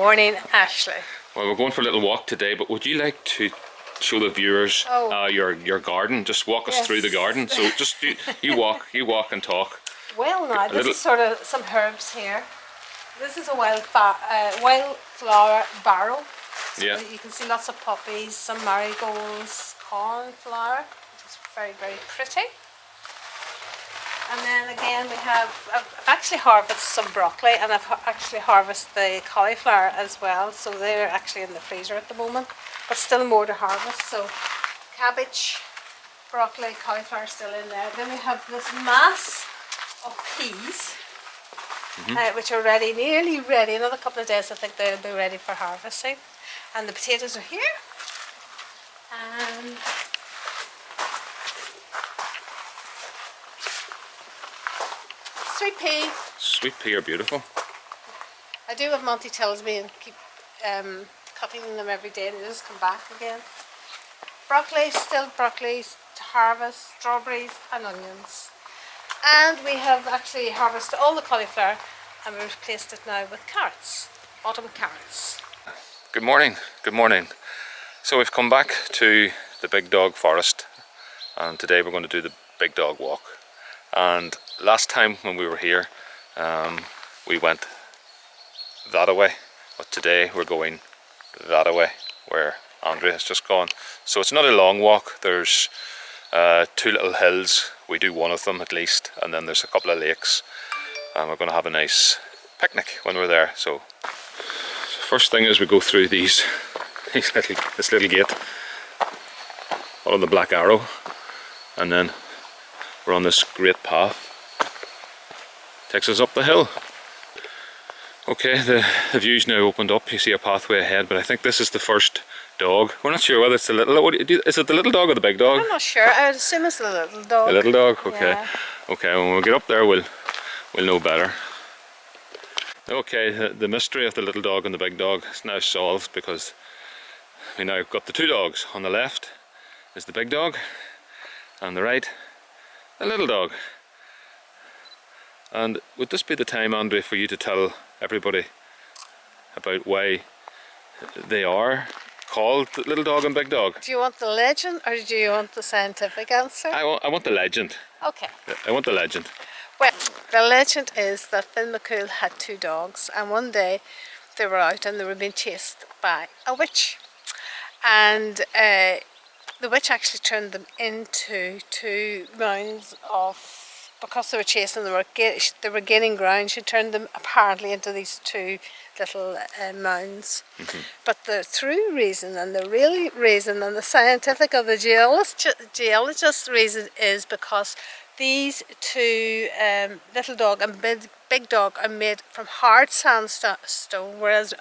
morning, Ashley. Well, we're going for a little walk today, but would you like to show the viewers your garden? Just walk us through the garden. So just you walk and talk. Well, now this is sort of some herbs here. This is a wildflower barrel. So you can see lots of poppies, some marigolds, cornflower, which is very, very pretty. And then again I've actually harvested some broccoli, and I've actually harvested the cauliflower as well. So they're actually in the freezer at the moment, but still more to harvest. So cabbage, broccoli, cauliflower still in there. Then we have this mass of peas, which are ready, nearly ready. Another couple of days I think they'll be ready for harvesting. And the potatoes are here. And sweet pea. Sweet pea are beautiful. I do what Monty tells me and keep cutting them every day, and they just come back again. Broccoli, still broccoli to harvest, strawberries and onions. And we have actually harvested all the cauliflower, and we've replaced it now with carrots, autumn carrots. Good morning, good morning. So we've come back to the Big Dog Forest, and today we're going to do the Big Dog Walk. And last time when we were here, we went that away, but today we're going that away, where Andrea has just gone. So it's not a long walk. There's two little hills. We do one of them at least, and then there's a couple of lakes, and we're going to have a nice picnic when we're there. So first thing is we go through this little gate, follow the black arrow, and then we're on this great path. Takes us up the hill. Okay, the view's now opened up. You see a pathway ahead, but I think this is the first dog. We're not sure whether it's the little. Is it the little dog or the big dog? I'm not sure. I would assume it's the little dog. The little dog. Okay. Yeah. Okay. When we get up there, we'll know better. Okay. The mystery of the little dog and the big dog is now solved, because we now got the two dogs. On the left is the big dog, and on the right, the little dog. And would this be the time, Andre, for you to tell everybody about why they are called the little dog and big dog? Do you want the legend, or do you want the scientific answer? I want the legend. Okay. I want the legend. Well, the legend is that Finn McCool had two dogs, and one day they were out and they were being chased by a witch. And the witch actually turned them into two mounds of, because they were chasing, they were gaining ground. She turned them apparently into these two little mounds. But the true reason, and the real reason, and the scientific or the geologist reason, is because these two little dog and big dog are made from hard sandstone, whereas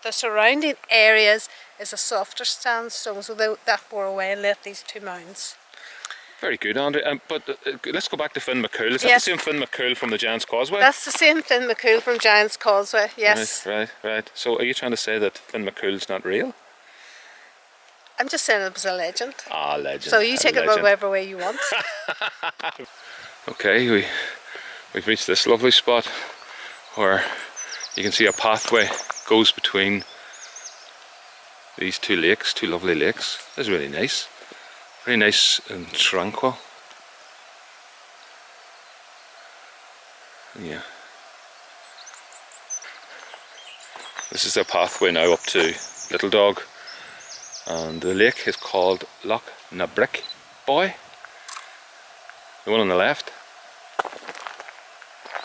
the surrounding areas is a softer sandstone, so that bore away and left these two mounds. Very good, Andrew. But let's go back to Finn McCool. Is that the same Finn McCool from the Giant's Causeway? That's the same Finn McCool from Giant's Causeway, yes. Right. So are you trying to say that Finn McCool's not real? I'm just saying it was a legend. Ah, legend. So you take it whatever way you want. Okay, we've reached this lovely spot where you can see a pathway goes between these two lakes, two lovely lakes. This is really nice. Very nice and tranquil. Yeah. This is a pathway now up to Little Dog, and the lake is called Lough Formal. The one on the left,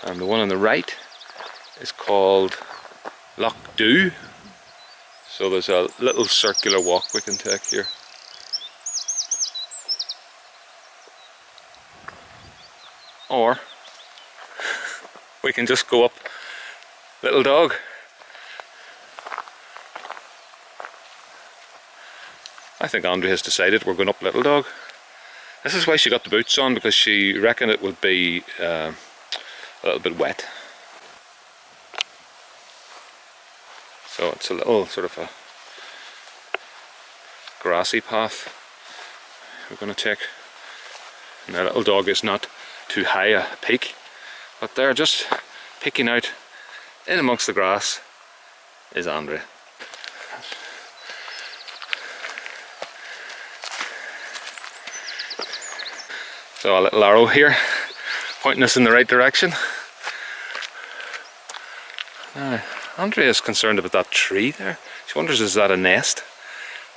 and the one on the right is called Lough Dhu. So there's a little circular walk we can take here. Or we can just go up Little Dog. I think Andrea has decided we're going up Little Dog. This is why she got the boots on, because she reckoned it would be a little bit wet. So it's a little sort of a grassy path we're going to take. And the Little Dog is not too high a peak, but they're just peeking out in amongst the grass is Andrea. So a little arrow here pointing us in the right direction. Now, Andrea is concerned about that tree there. She wonders, is that a nest?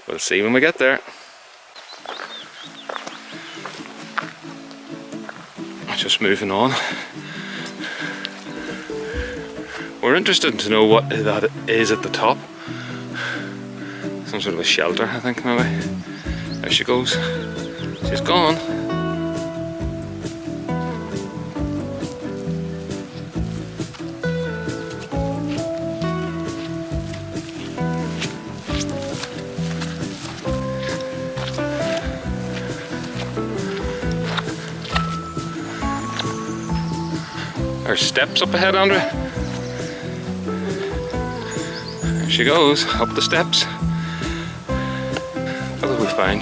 We'll see when we get there. Just moving on. We're interested to know what that is at the top. Some sort of a shelter, I think, maybe. There she goes. She's gone. There's steps up ahead, Andrea. There she goes, up the steps. What did we find?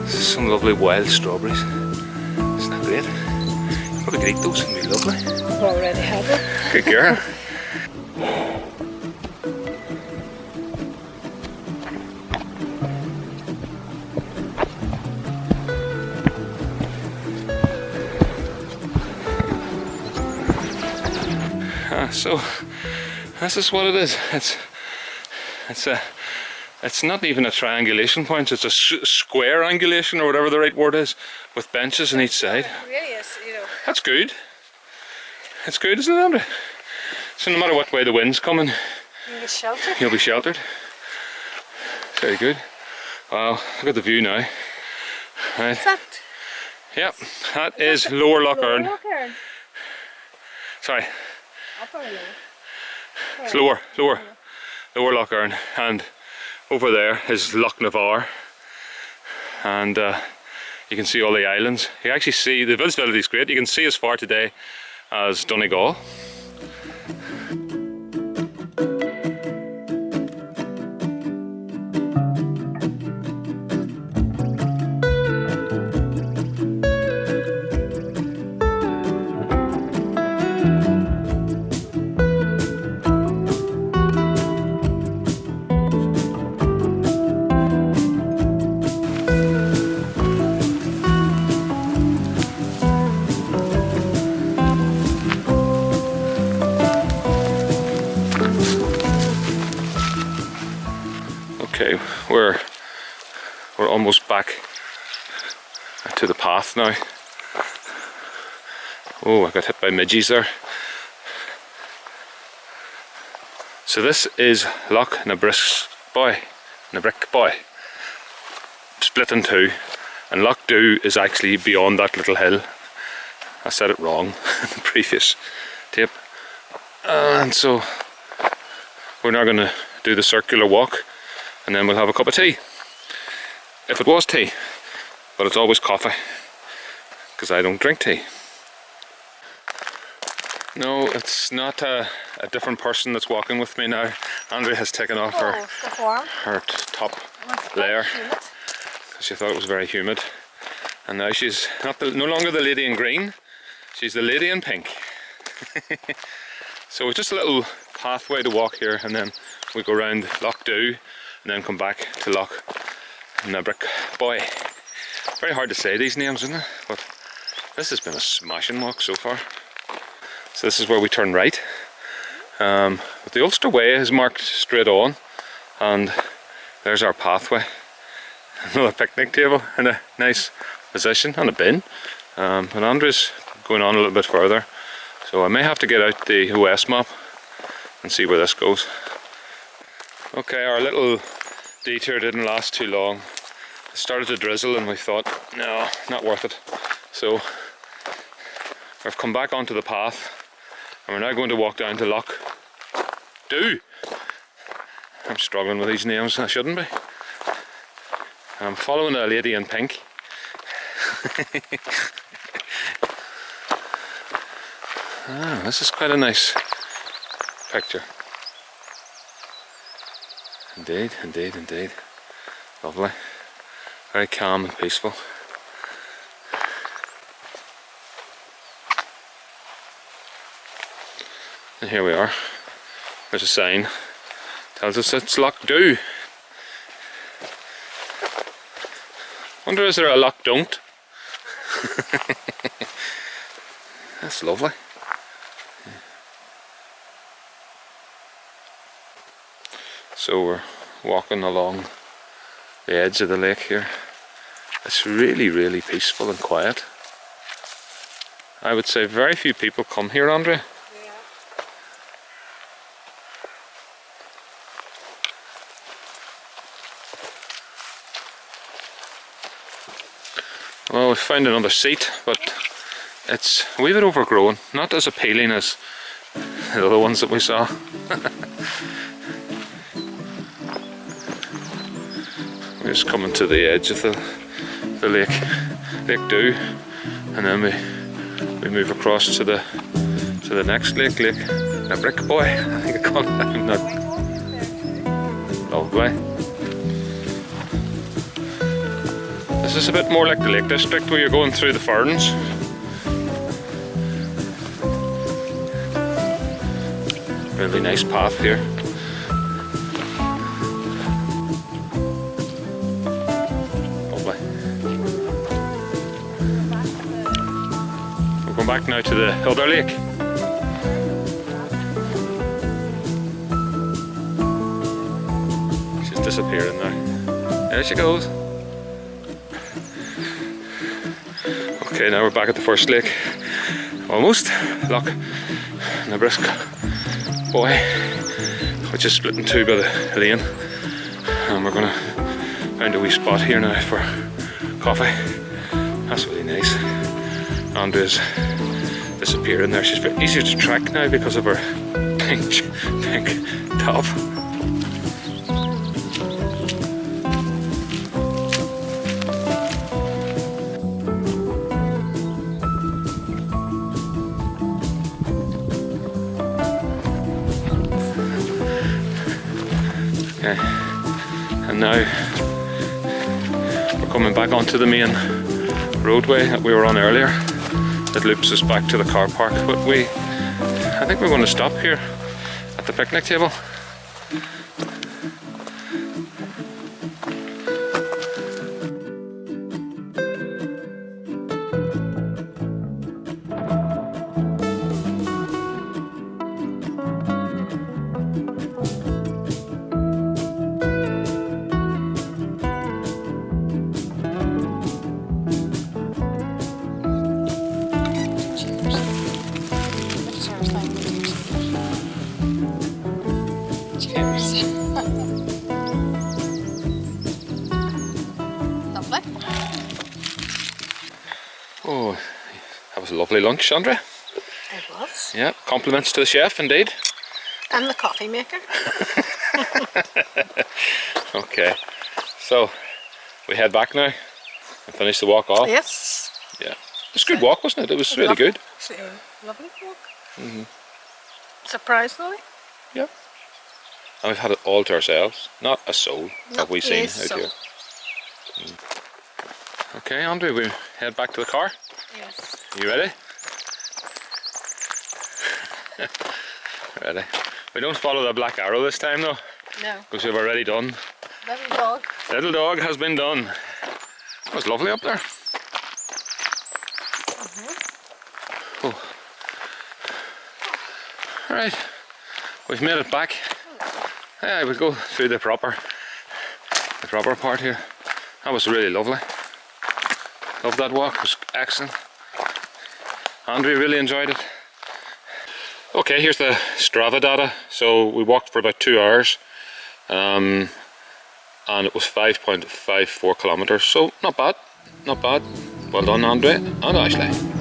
Some lovely wild strawberries. Isn't that great? You probably could eat those, it'd be lovely. I've already had it. Good girl. So this is what it is. It's not even a triangulation point. It's a square angulation, or whatever the right word is, with benches on each side. It really is, you know. That's good. It's good, isn't it, Andrea? So no matter what way the wind's coming, You'll be sheltered. you'll be sheltered. Very good. Wow, look at the view now. Right. Is that? Yep, that is Lower Lough Erne. Sorry. Up or lower? It's lower Lough Erne, and over there is Lough Navarre, and you can see all the islands. You actually see, the visibility is great, you can see as far today as Donegal. Okay, we're almost back to the path now. Oh, I got hit by midges there. So this is Lough Nabrick Boy, split in two, and Lough Dhu is actually beyond that little hill. I said it wrong in the previous tape. And so we're now going to do the circular walk, and then we'll have a cup of tea. If it was tea, but it's always coffee, because I don't drink tea. No, it's not a different person that's walking with me now. Andrea has taken off her top layer because she thought it was very humid. And now she's no longer the lady in green, she's the lady in pink. So it's just a little pathway to walk here, and then we go around Lough Dhu and then come back to Lough Nabrick Boy. Very hard to say these names, isn't it? But this has been a smashing walk so far. So this is where we turn right. But the Ulster Way is marked straight on, and there's our pathway. Another picnic table in a nice position, and a bin. And Andrea's going on a little bit further, so I may have to get out the OS map and see where this goes. Okay, our little detour didn't last too long. It started to drizzle and we thought, no, not worth it. So we've come back onto the path, and we're now going to walk down to Lough Dhu. I'm struggling with these names, I shouldn't be. I'm following a lady in pink. This is quite a nice picture. Indeed, indeed, indeed. Lovely. Very calm and peaceful. And here we are. There's a sign Tells us it's Lough Do. Wonder is there a Lough Don't? That's lovely. So we're walking along the edge of the lake here. It's really, really peaceful and quiet. I would say very few people come here, Andrea. Yeah. Well, we found another seat, but it's a wee bit overgrown. Not as appealing as the other ones that we saw. We're just coming to the edge of the lake, Lake Do, and then we move across to the next lake, Lake Brick Boy, I think I call it. I'm not lovely. This is a bit more like the Lake District where you're going through the ferns. Really nice path here. We're going back now to the other lake. She's disappearing now. There she goes. Okay, now we're back at the first lake. Almost. Lough Boy, which is split in two by the lane. And we're gonna find a wee spot here now for coffee. That's really nice. Andrea's disappearing there. She's a bit easier to track now because of her pink top. Okay, and now we're coming back onto the main roadway that we were on earlier. That loops us back to the car park, but I think we're going to stop here at the picnic table. Oh, that was a lovely lunch, Andrea. It was. Yeah, compliments to the chef indeed. And the coffee maker. Okay, so we head back now and finish the walk off. Yes. Yeah, it was a good walk, wasn't it? It was really good. Lovely walk. Mm-hmm. Surprisingly. Yep. And we've had it all to ourselves. Not a soul have we seen out here. Okay, Andrew, we head back to the car. Yes. You ready? Ready. We don't follow the black arrow this time though. No. Because we've already done. Little dog. Little dog has been done. It was lovely up there. Oh. Alright, we've made it back. Yeah, we'll go through the proper part here. That was really lovely. Loved that walk, it was excellent. Andrew really enjoyed it. Okay, here's the Strava data. So we walked for about 2 hours and it was 5.54 kilometers, so not bad, not bad. Well done, Andrea and Ashley.